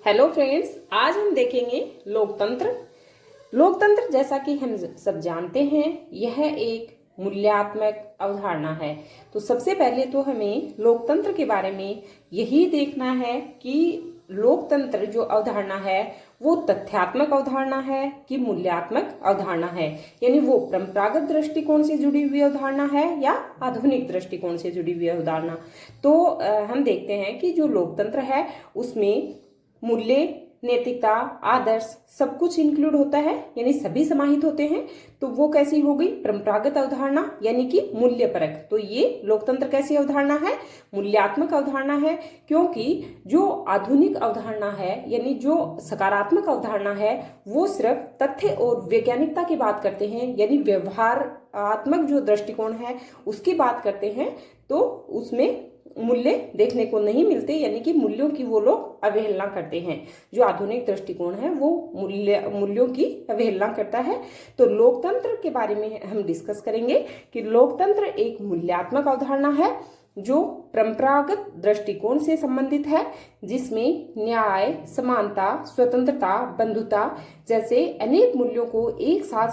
Hello friends, आज हम देखेंगे लोकतंत्र। लोकतंत्र जैसा कि हम सब जानते हैं, यह एक मूल्यात्मक अवधारणा है। तो सबसे पहले तो हमें लोकतंत्र के बारे में यही देखना है कि लोकतंत्र जो अवधारणा है वो तथ्यात्मक अवधारणा है कि मूल्यात्मक अवधारणा है, यानी वो परंपरागत दृष्टिकोण से जुड़ी हुई अवधारणा है या आधुनिक दृष्टिकोण से जुड़ी हुई अवधारणा। तो हम देखते हैं कि जो लोकतंत्र है उसमें मूल्य, नैतिकता, आदर्श सब कुछ इंक्लूड होता है, यानी सभी समाहित होते हैं। तो वो कैसी हो गई? परंपरागत अवधारणा यानी कि मूल्य परक। तो ये लोकतंत्र कैसी अवधारणा है? मूल्यात्मक अवधारणा है, क्योंकि जो आधुनिक अवधारणा है यानी जो सकारात्मक अवधारणा है वो सिर्फ तथ्य और वैज्ञानिकता की बात करते हैं, यानी व्यवहारात्मक जो दृष्टिकोण है उसकी बात करते हैं। तो उसमें मूल्य देखने को नहीं मिलते, यानी कि मूल्यों की वो लोग अवहेलना करते हैं। जो आधुनिक दृष्टिकोण है वो मूल्यों की अवहेलना करता है। तो लोकतंत्र के बारे में हम डिस्कस करेंगे कि लोकतंत्र एक मूल्यात्मक अवधारणा है जो परंपरागत दृष्टिकोण से संबंधित है, जिसमें न्याय, समानता, स्वतंत्रता, बंधुता जैसे अनेक मूल्यों को एक साथ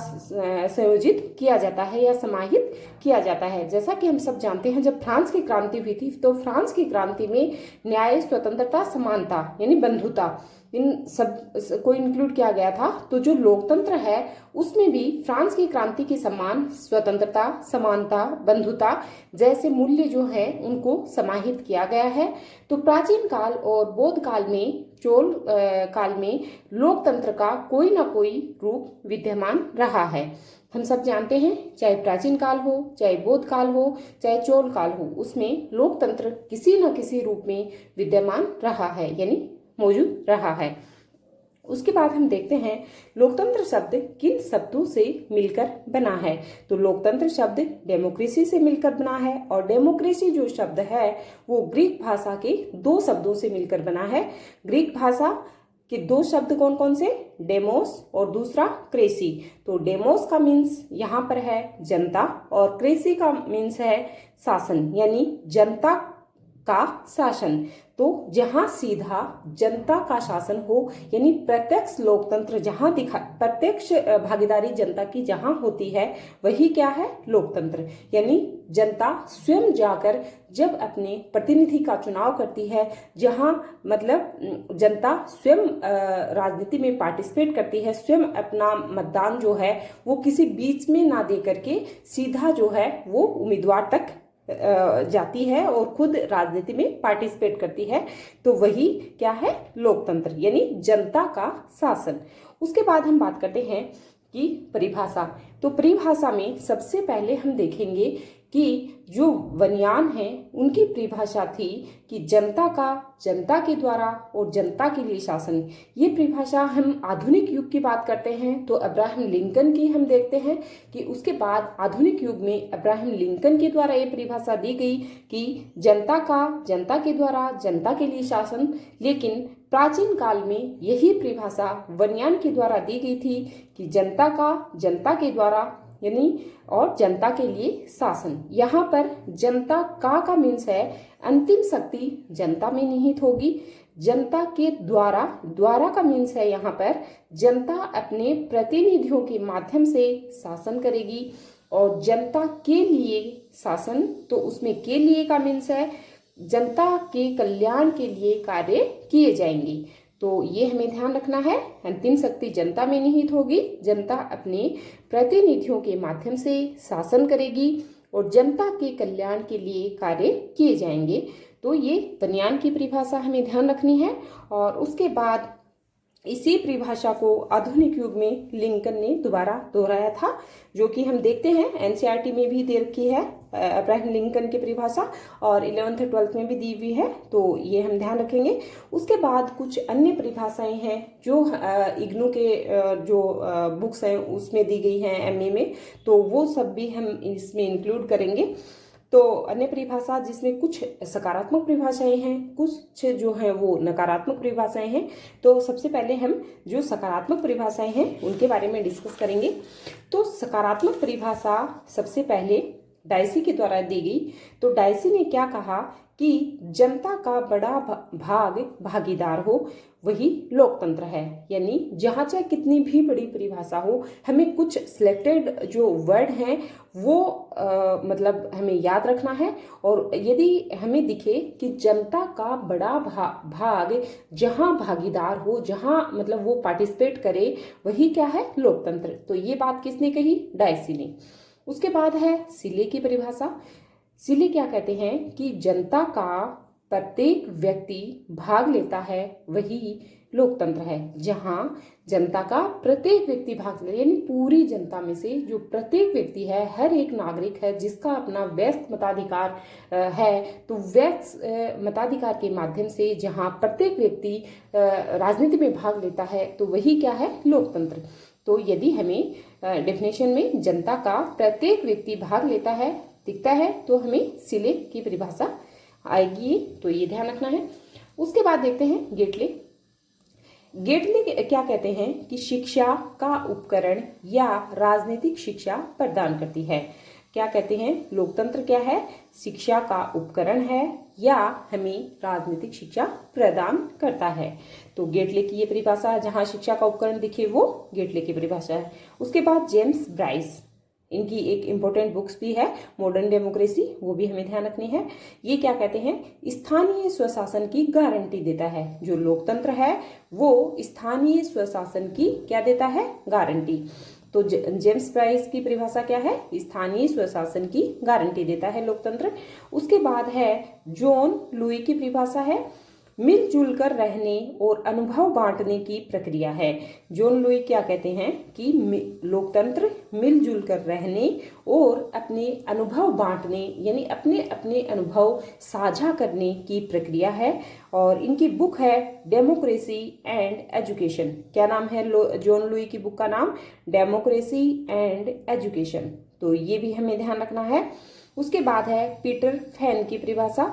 संयोजित किया जाता है या समाहित किया जाता है। जैसा कि हम सब जानते हैं, जब फ्रांस की क्रांति हुई थी तो फ्रांस की क्रांति में न्याय, स्वतंत्रता, समानता यानी बंधुता इन सब को इंक्लूड किया गया था। तो जो लोकतंत्र है उसमें भी फ्रांस की क्रांति के समान स्वतंत्रता, समानता, बंधुता जैसे मूल्य जो है उनको समाहित किया गया है। तो प्राचीन काल और बौद्ध काल में, चोल काल में लोकतंत्र का कोई ना कोई रूप विद्यमान रहा है। हम सब जानते हैं, चाहे प्राचीन काल हो, चाहे बौद्ध काल हो, चाहे चोल काल हो, उसमें लोकतंत्र किसी न किसी रूप में विद्यमान रहा है, यानी मौजूद रहा है। उसके बाद हम देखते हैं लोकतंत्र शब्द किन शब्दों से मिलकर बना है। तो लोकतंत्र शब्द डेमोक्रेसी से मिलकर बना है, और डेमोक्रेसी जो शब्द है वो ग्रीक भाषा के दो शब्दों से मिलकर बना है। ग्रीक भाषा के दो शब्द कौन कौन से? डेमोस और दूसरा क्रेसी। तो डेमोस का मीन्स यहाँ पर है जनता, और क्रेसी का मीन्स है शासन, यानी जनता का शासन। तो जहां सीधा जनता का शासन हो, यानी प्रत्यक्ष लोकतंत्र जहां प्रत्यक्ष भागीदारी जनता की जहां होती है, वही क्या है? लोकतंत्र। यानी जनता स्वयं जाकर जब अपने प्रतिनिधि का चुनाव करती है, जहां मतलब जनता स्वयं राजनीति में पार्टिसिपेट करती है, स्वयं अपना मतदान जो है वो किसी बीच में ना दे करके सीधा जो है वो उम्मीदवार तक जाती है और खुद राजनीति में पार्टिसिपेट करती है। तो वही क्या है? लोकतंत्र, यानी जनता का शासन। उसके बाद हम बात करते हैं कि परिभाषा। तो परिभाषा में सबसे पहले हम देखेंगे कि जो वनयान है उनकी परिभाषा थी कि जनता का, जनता के द्वारा और जनता के लिए शासन। ये परिभाषा हम आधुनिक युग की बात करते हैं तो अब्राहम लिंकन की हम देखते हैं कि उसके बाद आधुनिक युग में अब्राहम लिंकन के द्वारा ये परिभाषा दी गई कि जनता का, जनता के द्वारा, जनता के लिए शासन। लेकिन प्राचीन काल में यही परिभाषा वनयान के द्वारा दी गई थी कि जनता का, जनता के द्वारा यानी और जनता के लिए शासन। यहाँ पर जनता का मीन्स है अंतिम शक्ति जनता में निहित होगी। जनता के द्वारा, द्वारा का मीन्स है यहाँ पर जनता अपने प्रतिनिधियों के माध्यम से शासन करेगी, और जनता के लिए शासन, तो उसमें के लिए का मीन्स है जनता के कल्याण के लिए कार्य किए जाएंगे। तो ये हमें ध्यान रखना है, अंतिम शक्ति जनता में निहित होगी, जनता अपने प्रतिनिधियों के माध्यम से शासन करेगी और जनता के कल्याण के लिए कार्य किए जाएंगे। तो ये बनियान की परिभाषा हमें ध्यान रखनी है। और उसके बाद इसी परिभाषा को आधुनिक युग में लिंकन ने दोबारा दोहराया था, जो कि हम देखते हैं एनसीईआरटी में भी दे रखी है अब्राहम लिंकन की परिभाषा, और 11th 12th में भी दी हुई है। तो ये हम ध्यान रखेंगे। उसके बाद कुछ अन्य परिभाषाएं हैं जो इग्नू के जो बुक्स हैं उसमें दी गई हैं एमए में, तो वो सब भी हम इसमें इंक्लूड करेंगे। तो अन्य परिभाषा जिसमें कुछ सकारात्मक परिभाषाएं हैं, कुछ जो हैं वो नकारात्मक परिभाषाएं हैं। तो सबसे पहले हम जो सकारात्मक परिभाषाएं हैं उनके बारे में डिस्कस करेंगे। तो सकारात्मक परिभाषा सबसे पहले डायसी के द्वारा दी गई। तो डायसी ने क्या कहा कि जनता का बड़ा भाग भागीदार हो वही लोकतंत्र है। यानी जहाँ चाहे कितनी भी बड़ी परिभाषा हो, हमें कुछ सिलेक्टेड जो वर्ड हैं वो मतलब हमें याद रखना है। और यदि हमें दिखे कि जनता का बड़ा भाग जहाँ भागीदार हो, जहाँ मतलब वो पार्टिसिपेट करे, वही क्या है लोकतंत्र। तो ये बात किसने कही? डायसी ने। उसके बाद है सिले की परिभाषा। सिले क्या कहते हैं कि जनता का प्रत्येक व्यक्ति भाग लेता है वही लोकतंत्र है। जहां जनता का प्रत्येक व्यक्ति भाग ले, यानी पूरी जनता में से जो प्रत्येक व्यक्ति है, हर एक नागरिक है जिसका अपना व्यस्त मताधिकार है, तो व्यस्त मताधिकार के माध्यम से जहां प्रत्येक व्यक्ति राजनीति में भाग लेता है तो वही क्या है लोकतंत्र। तो यदि हमें डेफिनेशन में जनता का प्रत्येक व्यक्ति भाग लेता है दिखता है तो हमें सिले की परिभाषा आएगी, तो ये ध्यान रखना है। उसके बाद देखते हैं गेटले। गेटले क्या कहते हैं कि शिक्षा का उपकरण या राजनीतिक शिक्षा प्रदान करती है। क्या कहते हैं? लोकतंत्र क्या है? शिक्षा का उपकरण है या हमें राजनीतिक शिक्षा प्रदान करता है। तो गेटले की ये परिभाषा, जहां शिक्षा का उपकरण दिखे वो गेटले की परिभाषा है। उसके बाद जेम्स ब्राइस, इनकी एक इम्पोर्टेंट बुक्स भी है मॉडर्न डेमोक्रेसी, वो भी हमें ध्यान रखनी है। ये क्या कहते हैं? स्थानीय स्वशासन की गारंटी देता है। जो लोकतंत्र है वो स्थानीय स्वशासन की क्या देता है? गारंटी। तो जेम्स ब्राइस की परिभाषा क्या है? स्थानीय स्वशासन की गारंटी देता है लोकतंत्र। उसके बाद है जॉन लुई की परिभाषा है मिलजुल कर रहने और अनुभव बांटने की प्रक्रिया है। जॉन लुई क्या कहते हैं कि लोकतंत्र मिलजुल कर रहने और अपने अनुभव बांटने, यानी अपने अपने अनुभव साझा करने की प्रक्रिया है। और इनकी बुक है डेमोक्रेसी एंड एजुकेशन। क्या नाम है जॉन लुई की बुक का नाम? Democracy and education. तो ये भी हमें ध्यान रखना है। उसके बाद है पीटर फैन की परिभाषा।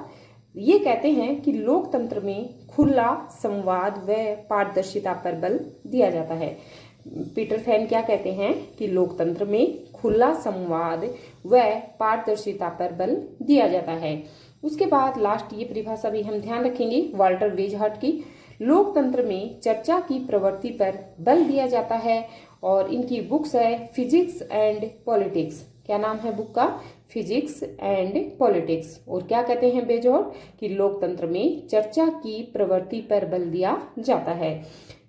ये कहते हैं कि लोकतंत्र में खुला संवाद व पारदर्शिता पर बल दिया जाता है। पीटर फैन क्या कहते हैं कि लोकतंत्र में खुला संवाद व पारदर्शिता पर बल दिया जाता है। उसके बाद लास्ट ये परिभाषा भी हम ध्यान रखेंगे वाल्टर वेजहार्ट की। लोकतंत्र में चर्चा की प्रवृत्ति पर बल दिया जाता है और इनकी बुक्स है फिजिक्स एंड पॉलिटिक्स। क्या नाम है बुक का? Physics and politics. और क्या कहते हैं बेजोड़ कि लोकतंत्र में चर्चा की प्रवृत्ति पर बल दिया जाता है।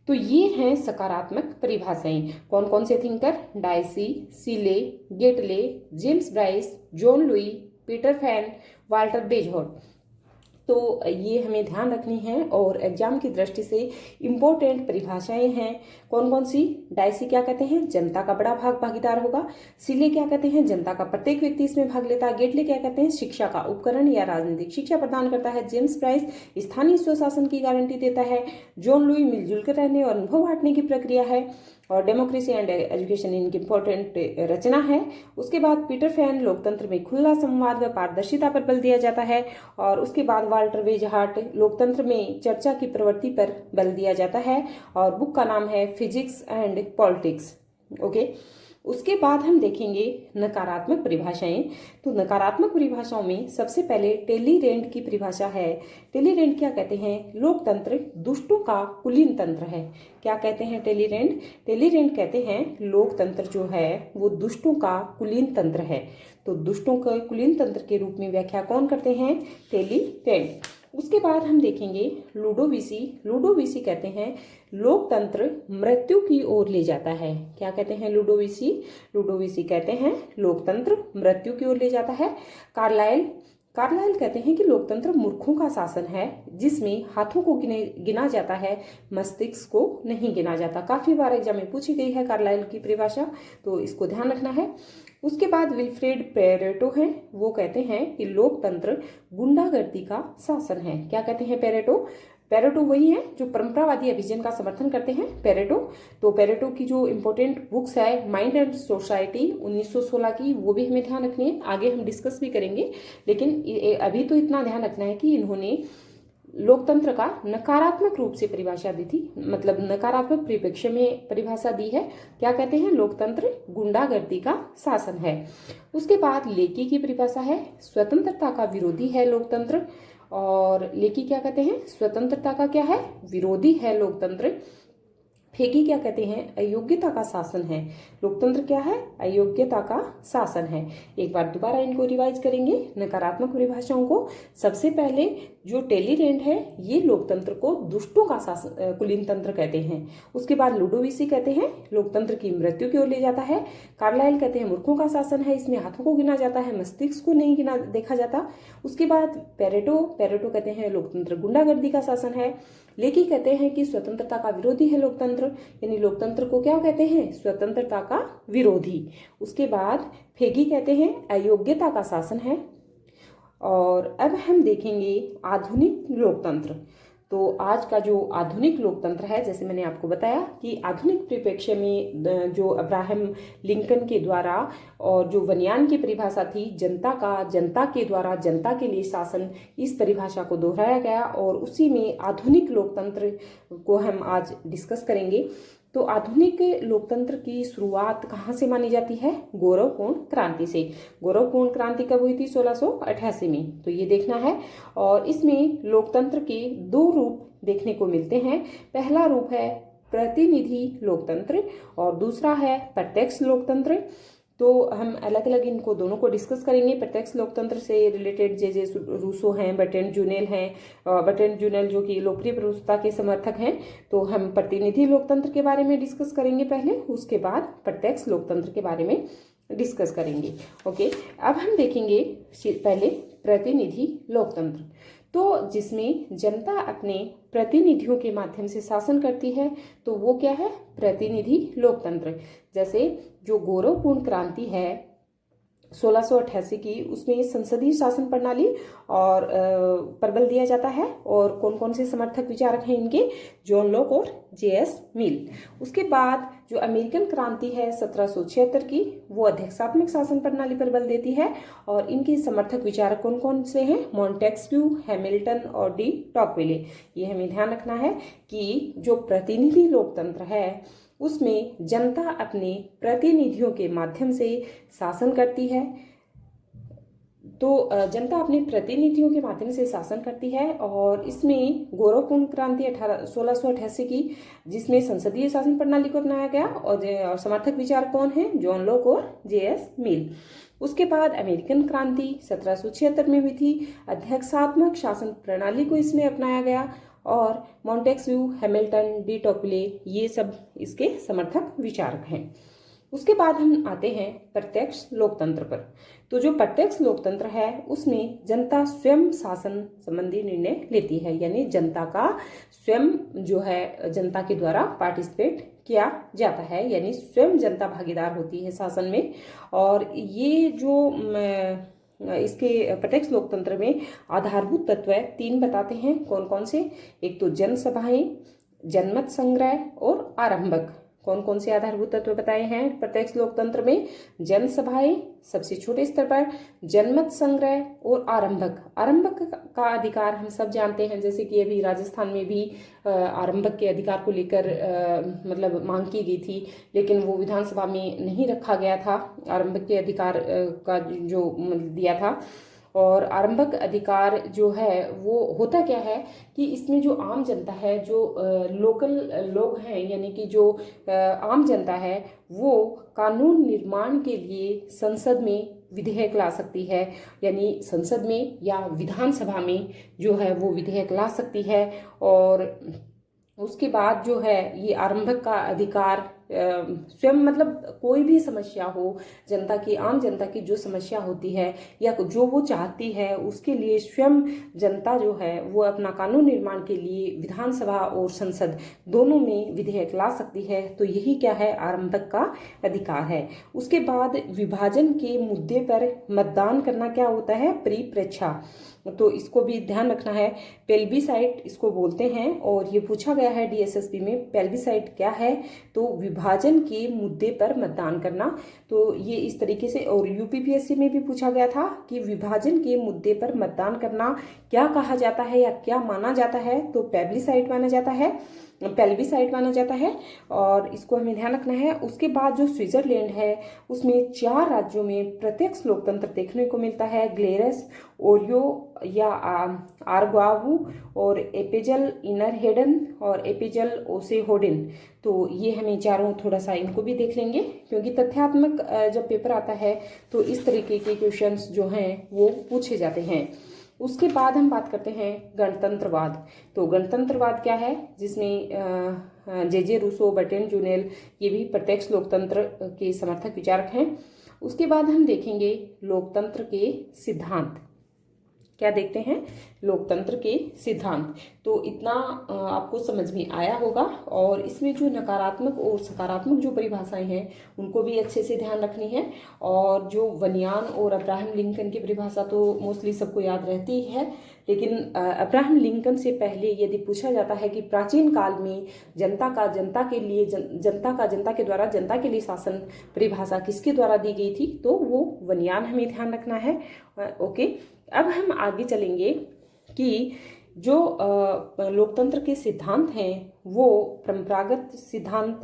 तो ये हैं सकारात्मक परिभाषाएं। कौन कौन से thinker? Dicey, Seeley, Gettell, James Bryce, John Lewis, Peter Fan, Walter Bagehot. तो ये हमें ध्यान रखनी है और एग्जाम की दृष्टि से इम्पोर्टेंट परिभाषाएं हैं। कौन कौन सी? डायसी क्या कहते हैं? जनता का बड़ा भाग भागीदार होगा। सिले क्या कहते हैं? जनता का प्रत्येक व्यक्ति इसमें भाग लेता है। गेटले क्या कहते हैं? शिक्षा का उपकरण या राजनीतिक शिक्षा प्रदान करता है। जेम्स ब्राइस स्थानीय स्वशासन की गारंटी देता है। जॉन लुई मिलजुल कर रहने और अनुभव बांटने की प्रक्रिया है। और डेमोक्रेसी एंड एजुकेशन इनकी इंपॉर्टेंट रचना है। उसके बाद पीटर फैन लोकतंत्र में खुला संवाद व पारदर्शिता पर बल दिया जाता है। और उसके बाद वाल्टर वेजहार्ट लोकतंत्र में चर्चा की प्रवृत्ति पर बल दिया जाता है और बुक का नाम है फिजिक्स एंड पॉलिटिक्स। ओके। उसके बाद हम देखेंगे नकारात्मक परिभाषाएं। तो नकारात्मक परिभाषाओं में सबसे पहले टेलीरेंट की परिभाषा है। टेलीरेंट क्या कहते हैं? लोकतंत्र दुष्टों का कुलीन तंत्र है। क्या कहते हैं टेलीरेंट? टेलीरेंट कहते हैं लोकतंत्र जो है वो दुष्टों का कुलीन तंत्र है। तो दुष्टों के कुलीन तंत्र के रूप में व्याख्या कौन करते हैं? टेलीरेंट। उसके बाद हम देखेंगे लुडोविसी। लुडोविसी कहते हैं लोकतंत्र मृत्यु की ओर ले जाता है। क्या कहते हैं लुडोविसी? लुडोविसी कहते हैं लोकतंत्र मृत्यु की ओर ले जाता है। कार्लाइल कहते हैं कि लोकतंत्र मूर्खों का शासन है जिसमें हाथों को गिना जाता है, मस्तिष्क को नहीं गिना जाता। काफी बार एग्जाम में पूछी गई है कार्लाइल की परिभाषा, तो इसको ध्यान रखना है। उसके बाद विल्फ्रेड पेरेटो हैं, वो कहते हैं कि लोकतंत्र गुंडागर्दी का शासन है। क्या कहते हैं पेरेटो वही है जो परंपरावादी अभिजन का समर्थन करते हैं पेरेटो। तो पेरेटो की जो इम्पोर्टेंट बुक्स है माइंड एंड सोसाइटी 1916 की, वो भी हमें ध्यान रखनी है। आगे हम डिस्कस भी करेंगे, लेकिन अभी तो इतना ध्यान रखना है कि इन्होंने लोकतंत्र का नकारात्मक रूप से परिभाषा दी थी, मतलब नकारात्मक परिप्रेक्ष्य में परिभाषा दी है। क्या कहते हैं? लोकतंत्र गुंडागर्दी का शासन है। उसके बाद लेकी की परिभाषा है स्वतंत्रता का विरोधी है लोकतंत्र। और लेकी क्या कहते हैं, स्वतंत्रता का क्या है, विरोधी है लोकतंत्र। फेगी क्या कहते हैं, अयोग्यता का शासन है। लोकतंत्र क्या है, अयोग्यता का शासन है। एक बार दोबारा इनको रिवाइज करेंगे नकारात्मक परिभाषाओं को। सबसे पहले जो टेलीरेंट है ये लोकतंत्र को दुष्टों का शासन कुलीन तंत्र कहते हैं। उसके बाद लुडोविसी कहते हैं लोकतंत्र की मृत्यु की ओर ले जाता है। कार्लाइल कहते हैं मूर्खों का शासन है, इसमें हाथों को गिना जाता है, मस्तिष्क को नहीं गिना देखा जाता। उसके बाद पेरेटो कहते हैं लोकतंत्र गुंडागर्दी का शासन है। लेकी कहते हैं कि स्वतंत्रता का विरोधी है लोकतंत्र, यानी लोकतंत्र को क्या कहते हैं, स्वतंत्रता का विरोधी। उसके बाद फेगी कहते हैं अयोग्यता का शासन है। और अब हम देखेंगे आधुनिक लोकतंत्र। तो आज का जो आधुनिक लोकतंत्र है, जैसे मैंने आपको बताया कि आधुनिक परिप्रेक्ष्य में जो अब्राहम लिंकन के द्वारा और जो वनियान की परिभाषा थी जनता के द्वारा जनता के लिए शासन, इस परिभाषा को दोहराया गया और उसी में आधुनिक लोकतंत्र को हम आज डिस्कस करेंगे। तो आधुनिक लोकतंत्र की शुरुआत कहाँ से मानी जाती है, गौरवपूर्ण क्रांति से। गौरवपूर्ण क्रांति कब हुई थी, 1688 में, तो ये देखना है। और इसमें लोकतंत्र के दो रूप देखने को मिलते हैं। पहला रूप है प्रतिनिधि लोकतंत्र और दूसरा है प्रत्यक्ष लोकतंत्र। तो हम अलग अलग इनको दोनों को डिस्कस करेंगे। प्रत्यक्ष लोकतंत्र से रिलेटेड जे रूसो हैं, बर्ट्रैंड जुनेल हैं, बर्ट्रैंड जुनेल जो कि लोकप्रिय प्रस्तुता के समर्थक हैं। तो हम प्रतिनिधि लोकतंत्र के बारे में डिस्कस करेंगे पहले, उसके बाद प्रत्यक्ष लोकतंत्र के बारे में डिस्कस करेंगे। ओके, अब हम देखेंगे पहले प्रतिनिधि लोकतंत्र, तो जिसमें जनता अपने प्रतिनिधियों के माध्यम से शासन करती है, तो वो क्या है, प्रतिनिधि लोकतंत्र। जैसे जो गौरवपूर्ण क्रांति है 1688 की, उसमें संसदीय शासन प्रणाली और पर बल दिया जाता है। और कौन कौन से समर्थक विचारक हैं इनके, जॉन लॉक और जे.एस. मिल। उसके बाद जो अमेरिकन क्रांति है 1776 की, वो अध्यक्षात्मक शासन प्रणाली पर बल देती है और इनके समर्थक विचारक कौन कौन से हैं, मॉन्टेस्क्यू, हैमिल्टन और डी टॉकविले। ये हमें ध्यान रखना है कि जो प्रतिनिधि लोकतंत्र है उसमें जनता अपने प्रतिनिधियों के माध्यम से शासन करती है। तो जनता अपने प्रतिनिधियों के माध्यम से शासन करती है और इसमें गौरवपूर्ण क्रांति 1688 की, जिसमें संसदीय शासन प्रणाली को अपनाया गया और समर्थक विचार कौन हैं, जॉन लॉक और जे.एस. मिल। उसके बाद अमेरिकन क्रांति 1776 में हुई थी, अध्यक्षात्मक शासन प्रणाली को इसमें अपनाया गया और मॉन्टेस्क्यू, हैमिल्टन, डी टॉकविले ये सब इसके समर्थक विचारक हैं। उसके बाद हम आते हैं प्रत्यक्ष लोकतंत्र पर। तो जो प्रत्यक्ष लोकतंत्र है उसमें जनता स्वयं शासन संबंधी निर्णय लेती है, यानी जनता का स्वयं जो है जनता के द्वारा पार्टिसिपेट किया जाता है, यानी स्वयं जनता भागीदार होती है शासन में। और ये जो इसके प्रत्यक्ष लोकतंत्र में आधारभूत तत्व 3 बताते हैं, कौन कौन से। एक तो जनसभाएं, जनमत संग्रह और आरंभक। कौन कौन से आधारभूत तत्व बताए हैं प्रत्यक्ष लोकतंत्र में, जनसभाएं सबसे छोटे स्तर पर, जनमत संग्रह और आरंभक। आरंभक का अधिकार हम सब जानते हैं, जैसे कि अभी राजस्थान में भी आरंभक के अधिकार को लेकर मतलब मांग की गई थी, लेकिन वो विधानसभा में नहीं रखा गया था। आरंभक के अधिकार का जो दिया था, और आरंभक अधिकार जो है वो होता क्या है कि इसमें जो आम जनता है, जो लोकल लोग हैं, यानी कि जो आम जनता है, वो कानून निर्माण के लिए संसद में विधेयक ला सकती है, यानी संसद में या विधानसभा में जो है वो विधेयक ला सकती है। और उसके बाद जो है ये आरंभक का अधिकार स्वयं, मतलब कोई भी समस्या हो जनता की, आम जनता की जो समस्या होती है या जो वो चाहती है, उसके लिए स्वयं जनता जो है वो अपना कानून निर्माण के लिए विधानसभा और संसद दोनों में विधेयक ला सकती है। तो यही क्या है, आरंभक का अधिकार है। उसके बाद विभाजन के मुद्दे पर मतदान करना क्या होता है, परिप्रेक्षा। तो इसको भी ध्यान रखना है, प्लेबिसाइट इसको बोलते हैं और ये पूछा गया है डीएसएसपी में, प्लेबिसाइट क्या है, तो विभाजन के मुद्दे पर मतदान करना। तो ये इस तरीके से, और यूपीपीएससी में भी पूछा गया था कि विभाजन के मुद्दे पर मतदान करना क्या कहा जाता है या क्या माना जाता है, तो प्लेबिसाइट माना जाता है, प्लेबिसाइट माना जाता है, और इसको हमें ध्यान रखना है। उसके बाद जो स्विट्जरलैंड है उसमें 4 राज्यों में प्रत्यक्ष लोकतंत्र देखने को मिलता है, ग्लेरस ओरियो या आर्गावू और एपिजल इनर हेडन और एपिजल ओसेहोडिन। तो ये हमें चारों थोड़ा सा इनको भी देख लेंगे, क्योंकि तथ्यात्मक जब पेपर आता है तो इस तरीके के क्वेश्चंस जो हैं वो पूछे जाते हैं। उसके बाद हम बात करते हैं गणतंत्रवाद। तो गणतंत्रवाद क्या है, जिसमें जे रूसो, बर्ट्रैंड जुनेल, ये भी प्रत्यक्ष लोकतंत्र के समर्थक विचारक हैं। उसके बाद हम देखेंगे लोकतंत्र के सिद्धांत। क्या देखते हैं, लोकतंत्र के सिद्धांत। तो इतना आपको समझ में आया होगा, और इसमें जो नकारात्मक और सकारात्मक जो परिभाषाएं हैं उनको भी अच्छे से ध्यान रखनी है। और जो वनियान और अब्राहम लिंकन की परिभाषा तो मोस्टली सबको याद रहती ही है, लेकिन अब्राहम लिंकन से पहले यदि पूछा जाता है कि प्राचीन काल में जनता का जनता के द्वारा जनता के लिए शासन परिभाषा किसके द्वारा दी गई थी, तो वो वनियान हमें ध्यान रखना है। ओके, अब हम आगे चलेंगे कि जो लोकतंत्र के सिद्धांत हैं वो परंपरागत सिद्धांत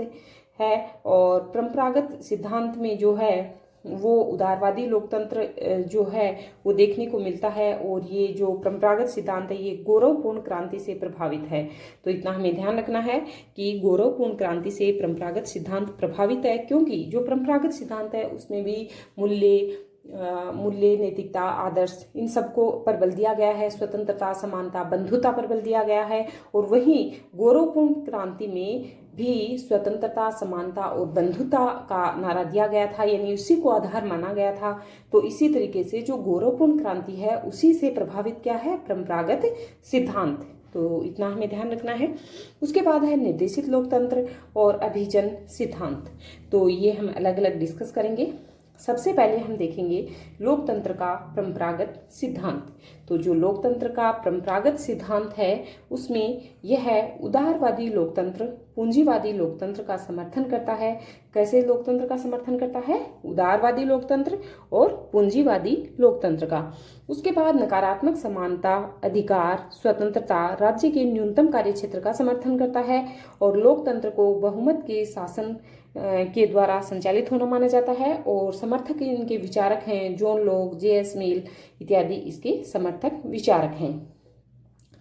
है, और परंपरागत सिद्धांत में जो है वो उदारवादी लोकतंत्र जो है वो देखने को मिलता है। और ये जो परंपरागत सिद्धांत है ये गौरवपूर्ण क्रांति से प्रभावित है। तो इतना हमें ध्यान रखना है कि गौरवपूर्ण क्रांति से परंपरागत सिद्धांत प्रभावित है, क्योंकि जो परंपरागत सिद्धांत है उसमें भी मूल्य, नैतिकता, आदर्श, इन सबको पर बल दिया गया है। स्वतंत्रता, समानता, बंधुता पर बल दिया गया है। और वहीं गौरवपूर्ण क्रांति में भी स्वतंत्रता, समानता और बंधुता का नारा दिया गया था, यानी उसी को आधार माना गया था। तो इसी तरीके से जो गौरवपूर्ण क्रांति है उसी से प्रभावित क्या है, परंपरागत सिद्धांत। तो इतना हमें ध्यान रखना है। उसके बाद है निर्देशित लोकतंत्र और अभिजन सिद्धांत। तो ये हम अलग अलग डिस्कस करेंगे। सबसे पहले हम देखेंगे लोकतंत्र का परंपरागत सिद्धांत। तो जो लोकतंत्र का परंपरागत सिद्धांत है उसमें यह उदारवादी लोकतंत्र पूंजीवादी लोकतंत्र का समर्थन करता है। कैसे लोकतंत्र का समर्थन करता है, उदारवादी लोकतंत्र और पूंजीवादी लोकतंत्र का। उसके बाद नकारात्मक समानता, अधिकार, स्वतंत्रता, राज्य के न्यूनतम कार्यक्षेत्र का समर्थन करता है। और लोकतंत्र को बहुमत के शासन के द्वारा संचालित होना माना जाता है। और समर्थक इनके विचारक हैं जॉन लॉक, जे.एस. मिल इत्यादि इसके समर्थक विचारक हैं।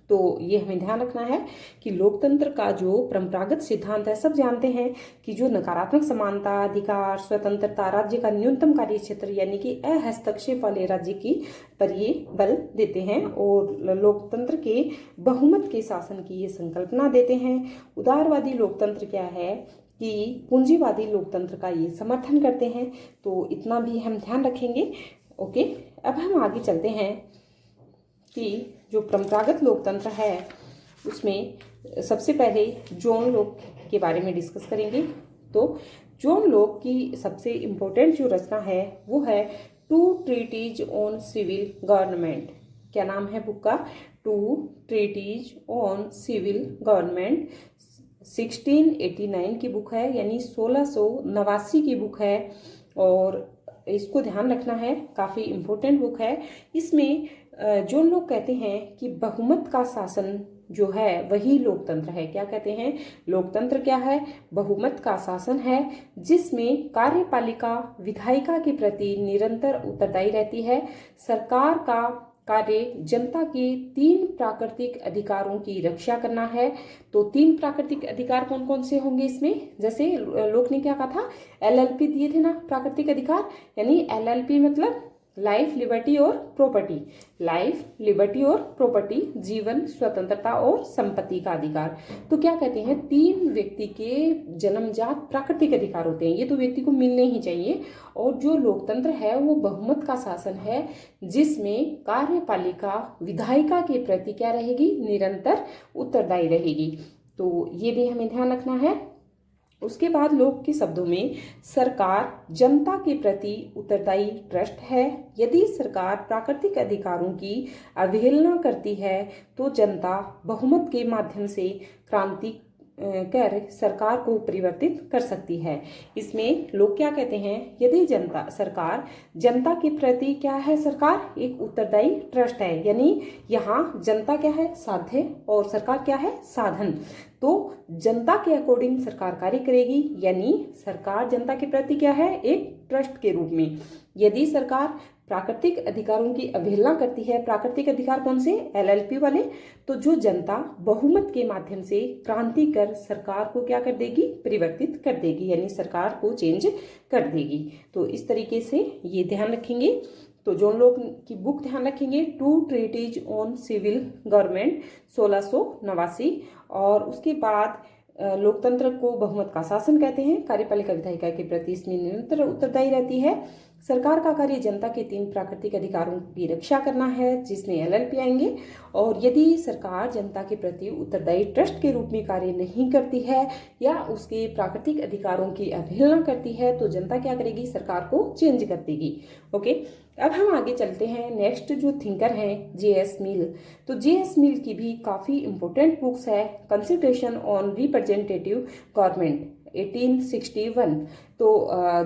तो ये हमें ध्यान रखना है कि लोकतंत्र का जो परंपरागत सिद्धांत है, सब जानते हैं कि जो नकारात्मक समानता, अधिकार, स्वतंत्रता, राज्य का न्यूनतम कार्यक्षेत्र यानी कि अहस्तक्षेप वाले राज्य की पर ये बल देते हैं। और लोकतंत्र के बहुमत के शासन की ये संकल्पना देते हैं। उदारवादी लोकतंत्र क्या है कि पूंजीवादी लोकतंत्र का ये समर्थन करते हैं। तो इतना भी हम ध्यान रखेंगे। ओके, अब हम आगे चलते हैं कि जो परंपरागत लोकतंत्र है उसमें सबसे पहले जॉन लॉक के बारे में डिस्कस करेंगे। तो जॉन लॉक की सबसे इम्पोर्टेंट जो रचना है वो है two treatises on civil government. क्या नाम है बुक का, two treatises on civil government. 1689 की बुक है, यानी 1689 की बुक है। और इसको ध्यान रखना है, काफ़ी इम्पोर्टेंट बुक है। इसमें जो लोग कहते हैं कि बहुमत का शासन जो है वही लोकतंत्र है। क्या कहते हैं, लोकतंत्र क्या है, बहुमत का शासन है जिसमें कार्यपालिका विधायिका के प्रति निरंतर उत्तरदायी रहती है। सरकार का कार्य जनता के 3 प्राकृतिक अधिकारों की रक्षा करना है। तो 3 प्राकृतिक अधिकार कौन कौन से होंगे इसमें, जैसे लोक ने क्या कहा था, LLP दिए थे ना प्राकृतिक अधिकार, यानी LLP मतलब लाइफ, लिबर्टी और प्रॉपर्टी। लाइफ, लिबर्टी और प्रॉपर्टी, जीवन, स्वतंत्रता और संपत्ति का अधिकार। तो क्या कहते हैं, 3 व्यक्ति के जन्मजात प्राकृतिक अधिकार होते हैं, ये तो व्यक्ति को मिलने ही चाहिए। और जो लोकतंत्र है वो बहुमत का शासन है जिसमें कार्यपालिका विधायिका के प्रति क्या रहेगी, निरंतर उत्तरदायी रहेगी। तो ये भी हमें ध्यान रखना है। उसके बाद लोक के शब्दों में सरकार जनता के प्रति उत्तरदायी ट्रस्ट है। यदि सरकार प्राकृतिक अधिकारों की अवहेलना करती है तो जनता बहुमत के माध्यम से क्रांति कर सरकार को परिवर्तित कर सकती है। इसमें लोग क्या कहते हैं, यदि सरकार जनता के प्रति क्या है, सरकार एक उत्तरदायी ट्रस्ट है, यानी यहाँ जनता क्या है, साध्य, और सरकार क्या है, साधन। तो जनता के अकॉर्डिंग सरकार कार्य करेगी, यानी सरकार जनता के प्रति क्या है, एक ट्रस्ट के रूप में। यदि सरकार प्राकृतिक अधिकारों की अवहेलना करती है। प्राकृतिक अधिकार कौन से? एलएलपी वाले। तो जो जनता बहुमत के माध्यम से क्रांति कर सरकार को क्या कर देगी? परिवर्तित कर देगी, यानी सरकार को चेंज कर देगी। तो इस तरीके से ये ध्यान रखेंगे। तो जॉन लॉक की बुक ध्यान रखेंगे, 2 ट्रीटीज ऑन सिविल गवर्नमेंट 1689। और उसके बाद लोकतंत्र को बहुमत का शासन कहते हैं। कार्यपालिका विधायिका के प्रति इसमें निरंतर उत्तरदायी रहती है। सरकार का कार्य जनता के 3 प्राकृतिक अधिकारों की रक्षा करना है, जिसमें एलएलपी आएंगे। और यदि सरकार जनता के प्रति उत्तरदायी ट्रस्ट के रूप में कार्य नहीं करती है या उसके प्राकृतिक अधिकारों की अवहेलना करती है तो जनता क्या करेगी? सरकार को चेंज कर देगी। ओके, अब हम आगे चलते हैं। नेक्स्ट जो थिंकर हैं जेएस मिल। तो जेएस मिल की भी काफ़ी इंपॉर्टेंट बुक्स है। Constitution on representative government 1861। तो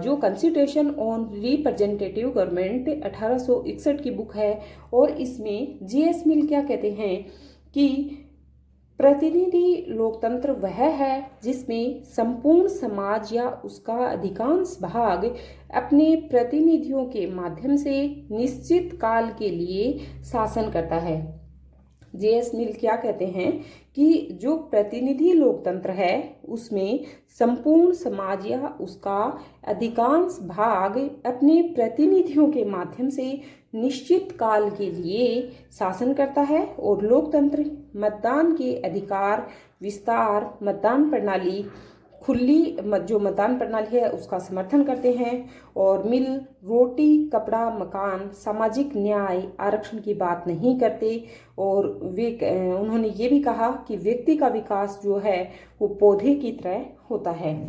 जो कॉन्स्टिट्यूशन ऑन रिप्रेजेंटेटिव गवर्नमेंट 1861 की बुक है। और इसमें जेएस मिल क्या कहते हैं कि प्रतिनिधि लोकतंत्र वह है जिसमें संपूर्ण समाज या उसका अधिकांश भाग अपने प्रतिनिधियों के माध्यम से निश्चित काल के लिए शासन करता है। जेएस मिल क्या कहते हैं कि जो प्रतिनिधि लोकतंत्र है उसमें संपूर्ण समाज या उसका अधिकांश भाग अपने प्रतिनिधियों के माध्यम से निश्चित काल के लिए शासन करता है। और लोकतंत्र मतदान के अधिकार, विस्तार, मतदान प्रणाली, खुली जो मतदान प्रणाली है उसका समर्थन करते हैं। और मिल रोटी, कपड़ा, मकान, सामाजिक न्याय, आरक्षण की बात नहीं करते। और उन्होंने ये भी कहा कि व्यक्ति का विकास जो है वो पौधे की तरह होता है।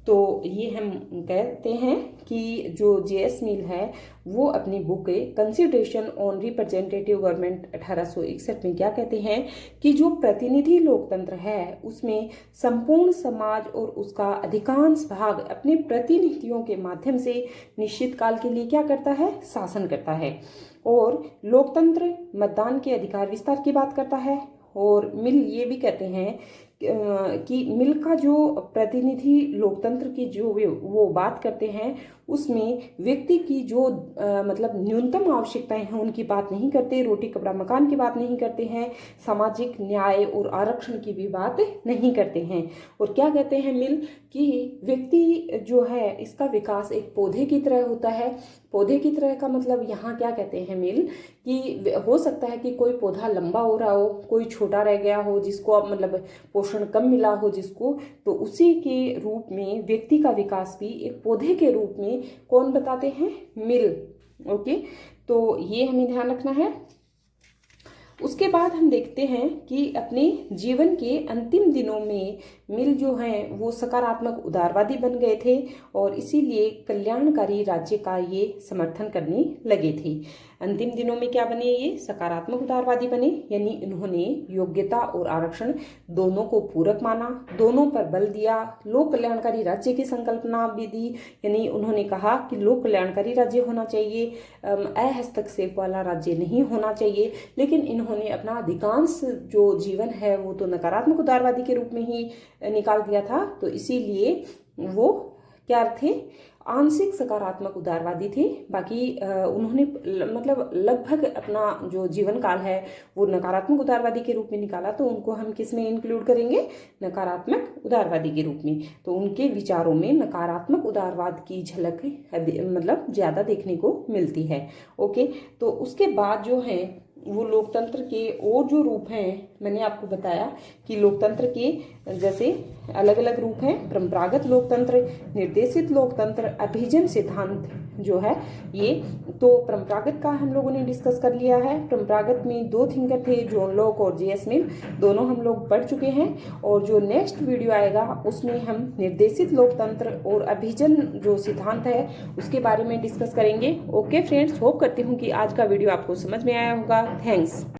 तो ये हम कहते हैं कि जो जेएस मिल है वो अपनी book constitution on representative government 1861 में क्या कहते हैं कि जो प्रतिनिधि लोकतंत्र है उसमें संपूर्ण समाज और उसका अधिकांश भाग अपने प्रतिनिधियों के माध्यम से निश्चित काल के लिए क्या करता है? शासन करता है। और लोकतंत्र मतदान के अधिकार विस्तार की बात करता है। और मिल ये भी कहते हैं कि मिल का जो प्रतिनिधि लोकतंत्र की जो वो बात करते हैं उसमें व्यक्ति की जो मतलब न्यूनतम आवश्यकताएं हैं उनकी बात नहीं करते, रोटी, कपड़ा, मकान की बात नहीं करते हैं, सामाजिक न्याय और आरक्षण की भी बात नहीं करते हैं। और क्या कहते हैं मिल कि व्यक्ति जो है इसका विकास एक पौधे की तरह होता है। पौधे की तरह का मतलब यहाँ क्या कहते हैं मिल कि हो सकता है कि कोई पौधा लंबा हो रहा हो, कोई छोटा रह गया हो जिसको अब मतलब पोषण कम मिला हो जिसको, तो उसी के रूप में व्यक्ति का विकास भी एक पौधे के रूप में कौन बताते हैं? मिल। ओके, तो ये हमें ध्यान रखना है। उसके बाद हम देखते हैं कि अपने जीवन के अंतिम दिनों में मिल जो हैं वो सकारात्मक उदारवादी बन गए थे और इसीलिए कल्याणकारी राज्य का ये समर्थन करने लगे थे। अंतिम दिनों में क्या बने? ये सकारात्मक उदारवादी बने, यानी इन्होंने योग्यता और आरक्षण दोनों को पूरक माना, दोनों पर बल दिया। लोक कल्याणकारी राज्य की संकल्पना भी दी, यानी उन्होंने कहा कि लोक कल्याणकारी राज्य होना चाहिए, अहस्तक्षेप वाला राज्य नहीं होना चाहिए। लेकिन इन्होंने अपना अधिकांश जो जीवन है वो तो नकारात्मक उदारवादी के रूप में ही निकाल दिया था। तो इसीलिए वो क्या थे? आंशिक सकारात्मक उदारवादी थे। बाकी उन्होंने मतलब लगभग अपना जो जीवन काल है वो नकारात्मक उदारवादी के रूप में निकाला। तो उनको हम किस में इंक्लूड करेंगे? नकारात्मक उदारवादी के रूप में। तो उनके विचारों में नकारात्मक उदारवाद की झलक मतलब ज़्यादा देखने को मिलती है। ओके, तो उसके बाद जो है वो लोकतंत्र के और जो रूप हैं, मैंने आपको बताया कि लोकतंत्र के जैसे अलग अलग रूप हैं। परंपरागत लोकतंत्र, निर्देशित लोकतंत्र, अभिजन सिद्धांत जो है ये। तो परंपरागत का हम लोगों ने डिस्कस कर लिया है। परंपरागत में 2 थिंकर थे, जॉन लॉक और जेएस मिल, दोनों हम लोग पढ़ चुके हैं। और जो नेक्स्ट वीडियो आएगा उसमें हम निर्देशित लोकतंत्र और अभिजन जो सिद्धांत है उसके बारे में डिस्कस करेंगे। ओके फ्रेंड्स, होप करती हूँ कि आज का वीडियो आपको समझ में आया होगा। थैंक्स।